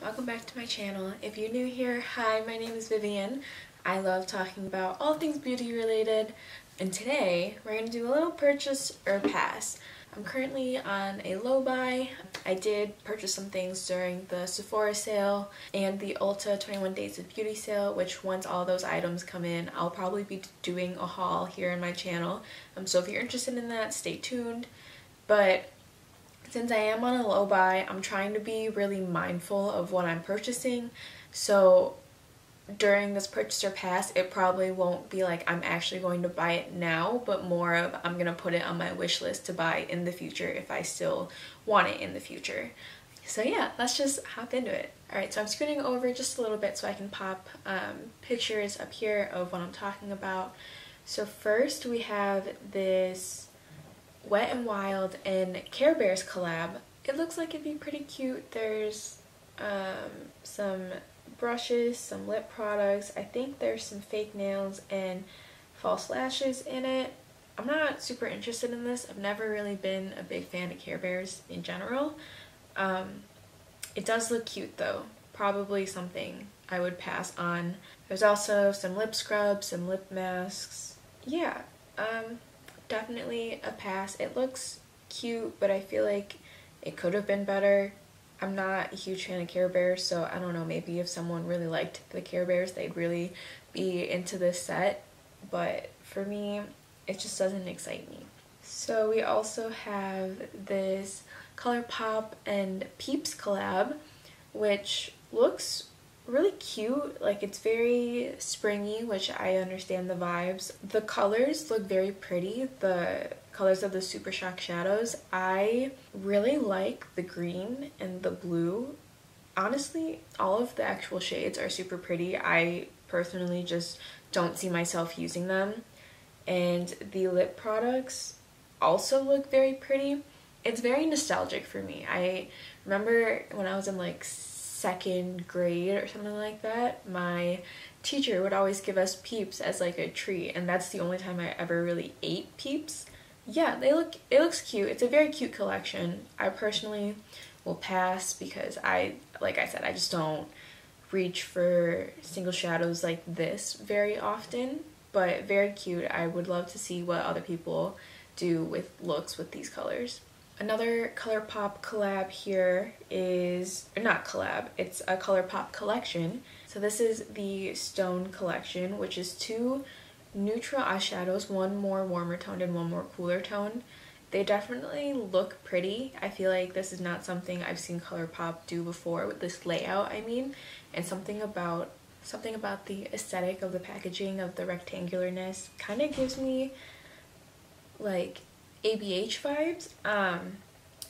welcome back to my channel. If you're new here, hi, my name is Vivian. I love talking about all things beauty related, and today we're going to do a little purchase or pass. I'm currently on a low buy. I did purchase some things during the Sephora sale and the Ulta 21 Days of Beauty sale, which once all those items come in, I'll probably be doing a haul here on my channel. So if you're interested in that, stay tuned. But since I am on a low buy, I'm trying to be really mindful of what I'm purchasing. So during this purchase or pass, it probably won't be like I'm actually going to buy it now, but more of I'm going to put it on my wish list to buy in the future if I still want it in the future. So yeah, let's just hop into it. Alright, so I'm scooting over just a little bit so I can pop pictures up here of what I'm talking about. So first we have this Wet n Wild and Care Bears collab. It looks like it'd be pretty cute. There's some brushes, some lip products. I think there's some fake nails and false lashes in it. I'm not super interested in this. I've never really been a big fan of Care Bears in general. It does look cute though. Probably something I would pass on. There's also some lip scrubs, some lip masks. Yeah, definitely a pass. It looks cute, but I feel like it could have been better. I'm not a huge fan of Care Bears, so I don't know, maybe if someone really liked the Care Bears, they'd really be into this set, but for me, it just doesn't excite me. So we also have this Colourpop and Peeps collab, which looks really cute. Like, it's very springy, which I understand the vibes. The colors look very pretty. The colors of the Super Shock shadows. I really like the green and the blue. Honestly, all of the actual shades are super pretty. I personally just don't see myself using them. And the lip products also look very pretty. It's very nostalgic for me. I remember when I was in like second grade or something like that, my teacher would always give us Peeps as like a treat, and that's the only time I ever really ate Peeps. Yeah, it looks cute. It's a very cute collection. I personally will pass because like I said, I just don't reach for single shadows like this very often, but very cute. I would love to see what other people do with looks with these colors. Another Colourpop collab here is, or not collab, it's a Colourpop collection. So this is the Stone collection, which is two neutral eyeshadows, one more warmer toned and one more cooler toned. They definitely look pretty. I feel like this is not something I've seen Colourpop do before with this layout, I mean, and something about the aesthetic of the packaging, of the rectangularness, kind of gives me like ABH vibes.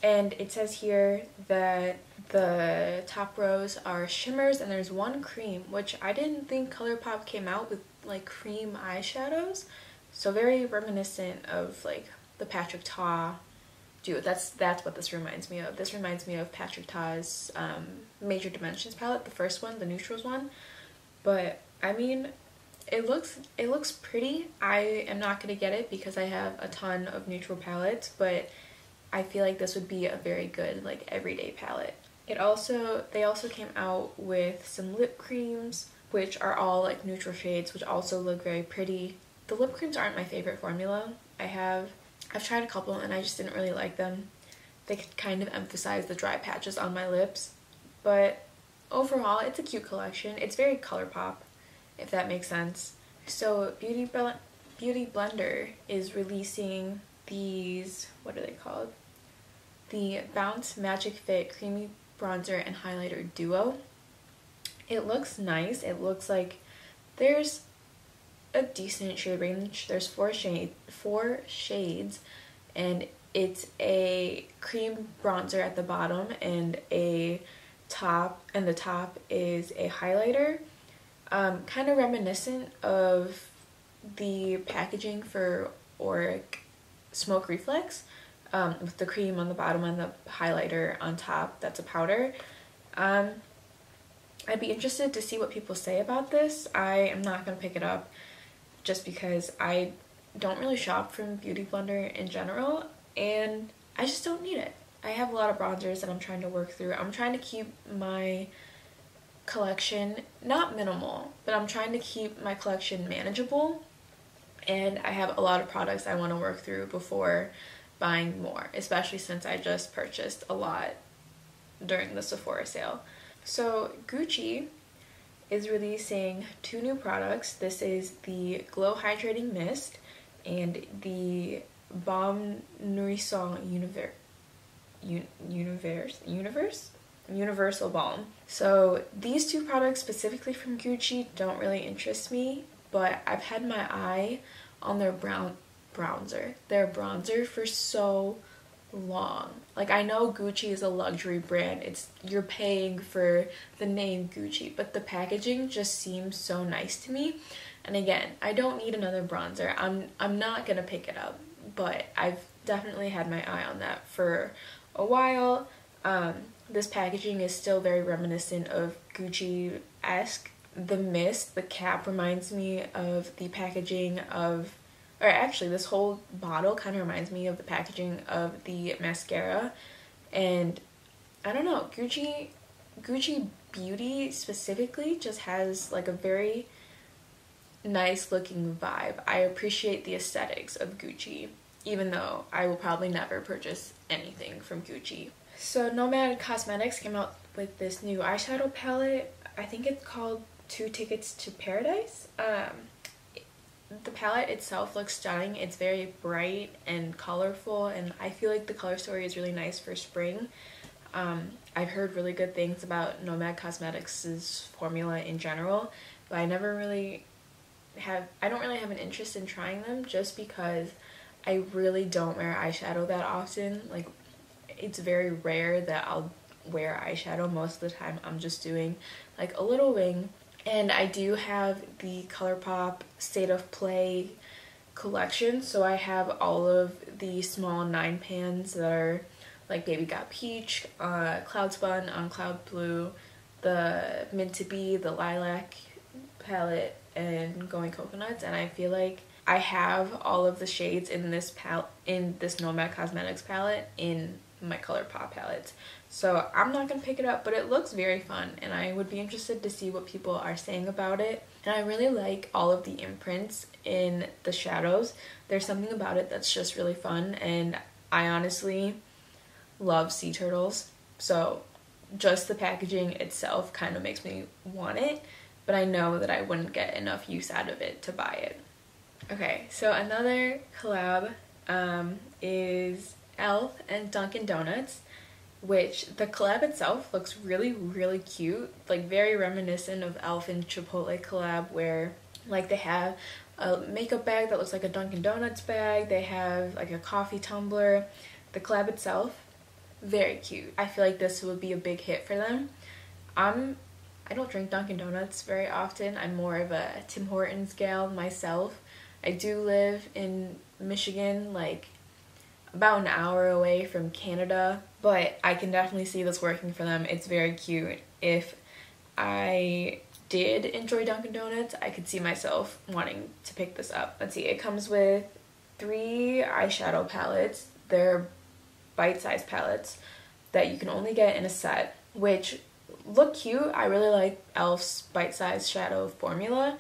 And it says here that the top rows are shimmers and there's one cream, which I didn't think Colourpop came out with like cream eyeshadows. So very reminiscent of like the Patrick Ta duo. That's what this reminds me of. This reminds me of Patrick Ta's Major Dimensions palette, the first one, the neutrals one. But I mean, it looks pretty. I am not gonna get it because I have a ton of neutral palettes, but I feel like this would be a very good like everyday palette. They also came out with some lip creams, which are all like neutral shades, which also look very pretty. The lip creams aren't my favorite formula. I've tried a couple and I just didn't really like them. They could kind of emphasize the dry patches on my lips, but overall it's a cute collection. It's very Colourpop, if that makes sense. So Beauty Blender is releasing these, what are they called? The Bounce Magic Fit Creamy Bronzer and Highlighter Duo. It looks nice. It looks like there's a decent shade range. There's four shades, and it's a cream bronzer at the bottom and the top is a highlighter. Kind of reminiscent of the packaging for Auric Smoke Reflex, with the cream on the bottom and the highlighter on top that's a powder. I'd be interested to see what people say about this. I am not going to pick it up just because I don't really shop from Beauty Blender in general, and I just don't need it. I have a lot of bronzers that I'm trying to work through. I'm trying to keep my collection not minimal, but I'm trying to keep my collection manageable, and I have a lot of products I want to work through before buying more, especially since I just purchased a lot during the Sephora sale. So Gucci is releasing 2 new products. This is the Glow Hydrating Mist and the Balm Nourrissant Universal Balm. So these 2 products specifically from Gucci don't really interest me, but I've had my eye on their bronzer for so long. Like, I know Gucci is a luxury brand. You're paying for the name Gucci, but the packaging just seems so nice to me. And again, I don't need another bronzer. I'm not gonna pick it up, but I've definitely had my eye on that for a while. This packaging is still very reminiscent of Gucci-esque. The mist, the cap reminds me of the packaging of, or actually this whole bottle kind of reminds me of the packaging of the mascara. And I don't know, Gucci Beauty specifically just has like a very nice looking vibe. I appreciate the aesthetics of Gucci, even though I will probably never purchase anything from Gucci. So Nomad Cosmetics came out with this new eyeshadow palette. I think it's called 2 Tickets to Paradise. The palette itself looks stunning. It's very bright and colorful, and I feel like the color story is really nice for spring. I've heard really good things about Nomad Cosmetics' formula in general, but I don't really have an interest in trying them just because I really don't wear eyeshadow that often. Like, it's very rare that I'll wear eyeshadow. Most of the time I'm just doing like a little wing. And I do have the Colourpop State of Play collection, so I have all of the small 9 pans that are like Baby Got Peach, Cloud Spun on Cloud Blue, the Mint to Be, the Lilac palette, and Going Coconuts. And I feel like I have all of the shades in this Nomad Cosmetics palette in my Colourpop palettes. So I'm not gonna pick it up, but it looks very fun, and I would be interested to see what people are saying about it. And I really like all of the imprints in the shadows. There's something about it that's just really fun, and I honestly love sea turtles. So just the packaging itself kind of makes me want it, but I know that I wouldn't get enough use out of it to buy it. Okay, so another collab is e.l.f. and Dunkin Donuts, which the collab itself looks really, really cute, like very reminiscent of e.l.f. and Chipotle collab, where like they have a makeup bag that looks like a Dunkin Donuts bag, they have like a coffee tumbler. The collab itself, very cute. I feel like this would be a big hit for them. I don't drink Dunkin Donuts very often. I'm more of a Tim Hortons gal myself. I do live in Michigan, like about an hour away from Canada, but I can definitely see this working for them. It's very cute. If I did enjoy Dunkin Donuts, I could see myself wanting to pick this up. Let's see, it comes with 3 eyeshadow palettes. They're bite-sized palettes that you can only get in a set, which look cute. I really like e.l.f.'s bite-sized shadow formula.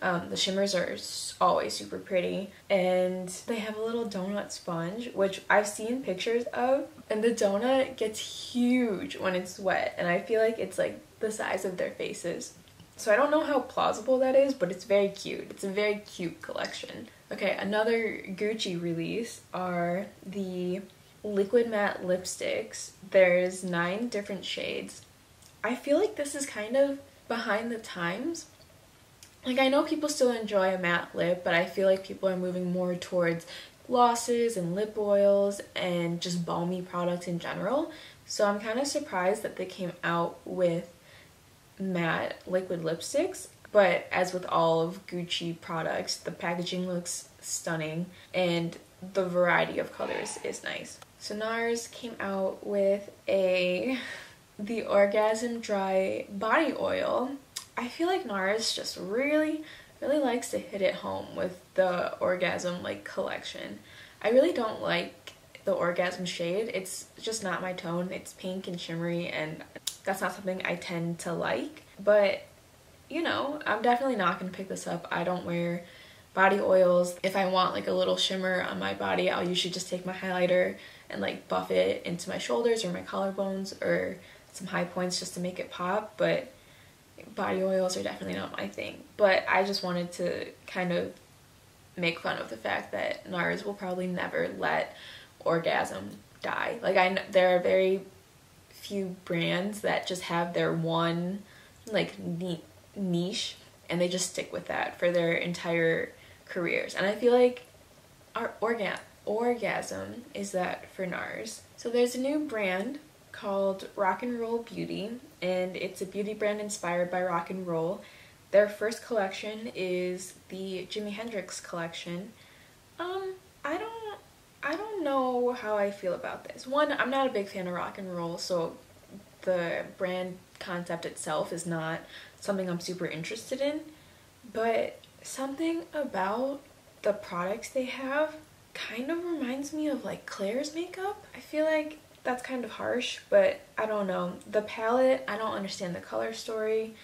The shimmers are always super pretty, and they have a little donut sponge, which I've seen pictures of, and the donut gets huge when it's wet, and I feel like it's like the size of their faces. So I don't know how plausible that is, but it's very cute. It's a very cute collection. Okay, another Gucci release are the liquid matte lipsticks. There's 9 different shades. I feel like this is kind of behind the times. Like, I know people still enjoy a matte lip, but I feel like people are moving more towards glosses and lip oils and just balmy products in general. So I'm kind of surprised that they came out with matte liquid lipsticks. But as with all of Gucci products, the packaging looks stunning and the variety of colors is nice. So NARS came out with the Orgasm Dry Body Oil. I feel like NARS just really likes to hit it home with the Orgasm collection. I really don't like the Orgasm shade. It's just not my tone. It's pink and shimmery, and That's not something I tend to like, but you know, I'm definitely not going to pick this up. I don't wear body oils. If I want like a little shimmer on my body, I'll usually just take my highlighter and like buff it into my shoulders or my collarbones or some high points just to make it pop, but body oils are definitely not my thing. But I just wanted to kind of make fun of the fact that NARS will probably never let Orgasm die. Like, there are very few brands that just have their one like niche and they just stick with that for their entire careers, and I feel like our Orgasm is that for NARS. So there's a new brand called Rock and Roll Beauty, and it's a beauty brand inspired by rock and roll. Their first collection is the Jimi Hendrix collection. I don't know how I feel about this. One, I'm not a big fan of rock and roll, so the brand concept itself is not something I'm super interested in, but something about the products they have kind of reminds me of like Claire's makeup. I feel like that's kind of harsh, but I don't know. The palette, I don't understand the color story.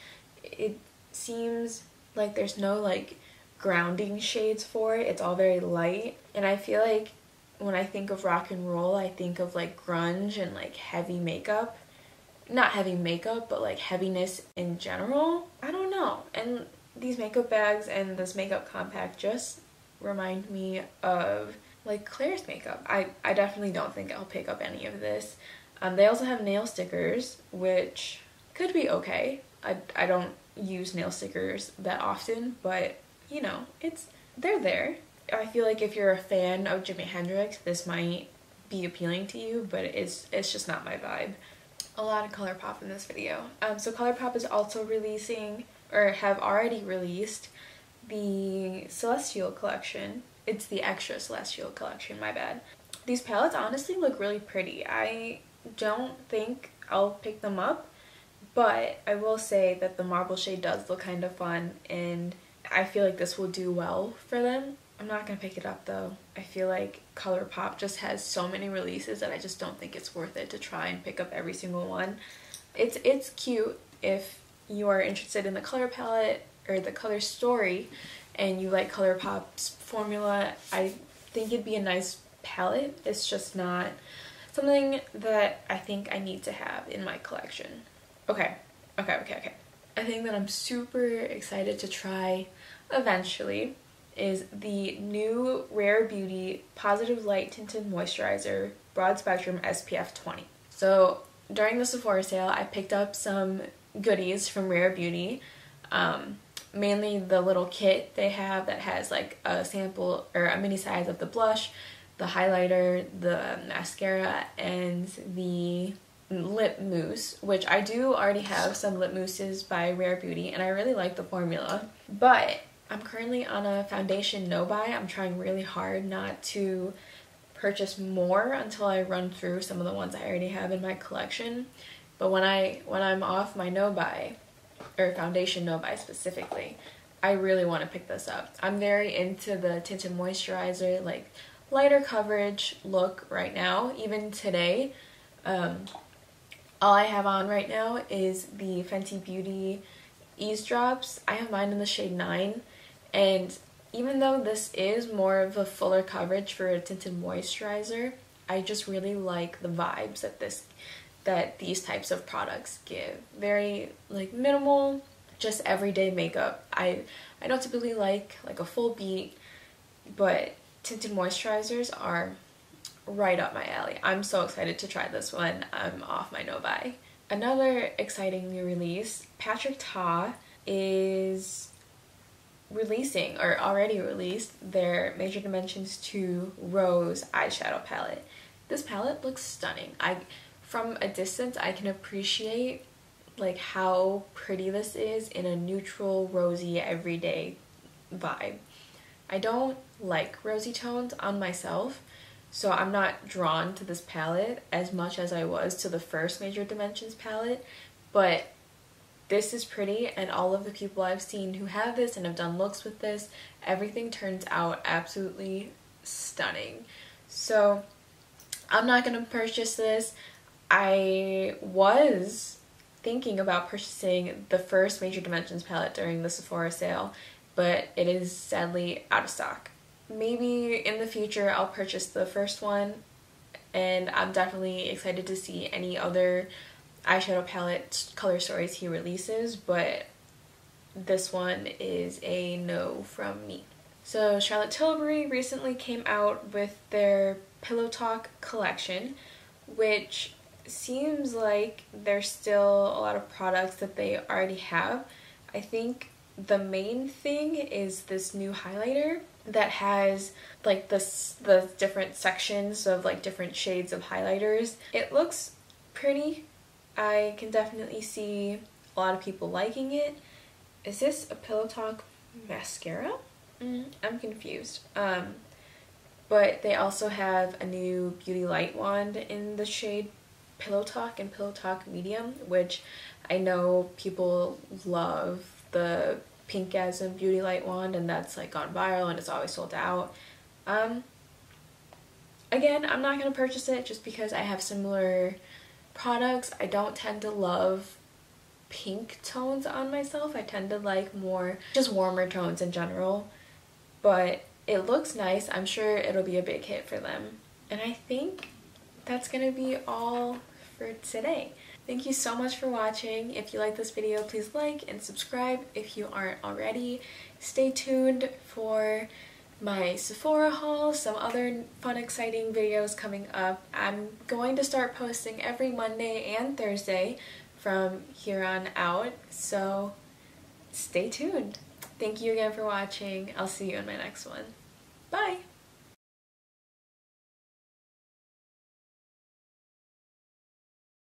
It seems like there's no like grounding shades for it. It's all very light, and I feel like when I think of rock and roll, I think of like grunge and like heavy makeup. Not heavy makeup, but like heaviness in general. I don't know. And these makeup bags and this makeup compact just remind me of like Claire's makeup. I definitely don't think I'll pick up any of this. They also have nail stickers, which could be okay. I don't use nail stickers that often, but you know, they're there. I feel like if you're a fan of Jimi Hendrix, this might be appealing to you, but it's just not my vibe. A lot of Colourpop in this video. So Colourpop is also releasing, or have already released, the Celestial collection. It's the Extra Celestial collection, my bad. These palettes honestly look really pretty. I don't think I'll pick them up, but I will say that the marble shade does look kind of fun, and I feel like this will do well for them. I'm not gonna pick it up though. I feel like Colourpop just has so many releases that I just don't think it's worth it to try and pick up every single one. It's cute if you are interested in the color palette or the color story and you like Colourpop's formula. I think it'd be a nice palette. It's just not something that I think I need to have in my collection. Okay. A thing that I'm super excited to try eventually is the new Rare Beauty Positive Light Tinted Moisturizer Broad Spectrum SPF 20. So during the Sephora sale, I picked up some goodies from Rare Beauty, mainly the little kit they have that has like a sample or a mini size of the blush, the highlighter, the mascara, and the lip mousse, which I do already have some lip mousses by Rare Beauty, and I really like the formula. But I'm currently on a foundation no-buy. I'm trying really hard not to purchase more until I run through some of the ones I already have in my collection. But when I'm off my no-buy, or foundation no-buy specifically, I really want to pick this up. I'm very into the Tinted Moisturizer, like lighter coverage look right now. Even today, all I have on right now is the Fenty Beauty Eavesdrops. I have mine in the shade 9. And even though this is more of a fuller coverage for a tinted moisturizer, I just really like the vibes that these types of products give. Very like minimal, just everyday makeup. I don't typically like a full beat, but tinted moisturizers are right up my alley. I'm so excited to try this one. I'm off my no-buy. Another exciting new release, Patrick Ta is releasing, or already released, their Major Dimensions 2 Rose eyeshadow palette. This palette looks stunning. From a distance, I can appreciate like how pretty this is in a neutral, rosy, everyday vibe. I don't like rosy tones on myself, so I'm not drawn to this palette as much as I was to the first Major Dimensions palette, but this is pretty, and all of the people I've seen who have this and have done looks with this, everything turns out absolutely stunning. So I'm not going to purchase this. I was thinking about purchasing the first Major Dimensions palette during the Sephora sale, but it is sadly out of stock. Maybe in the future I'll purchase the first one, and I'm definitely excited to see any other eyeshadow palette color stories he releases, but this one is a no from me. So Charlotte Tilbury recently came out with their Pillow Talk collection, which seems like there's still a lot of products that they already have. I think the main thing is this new highlighter that has like the different sections of like different shades of highlighters. It looks pretty. I can definitely see a lot of people liking it. Is this a Pillow Talk mascara? I'm confused. But they also have a new Beauty Light wand in the shade Pillow Talk and Pillow Talk Medium, which I know people love the Pinkgasm Beauty Light wand, and that's like gone viral and it's always sold out. Again, I'm not going to purchase it just because I have similar products. I don't tend to love pink tones on myself. I tend to like more just warmer tones in general, but it looks nice. I'm sure it'll be a big hit for them. And I think that's gonna be all for today. Thank you so much for watching. If you like this video, please like and subscribe if you aren't already. Stay tuned for my Sephora haul, some other fun exciting videos coming up. I'm going to start posting every Monday and Thursday from here on out, so stay tuned. Thank you again for watching. I'll see you in my next one. Bye!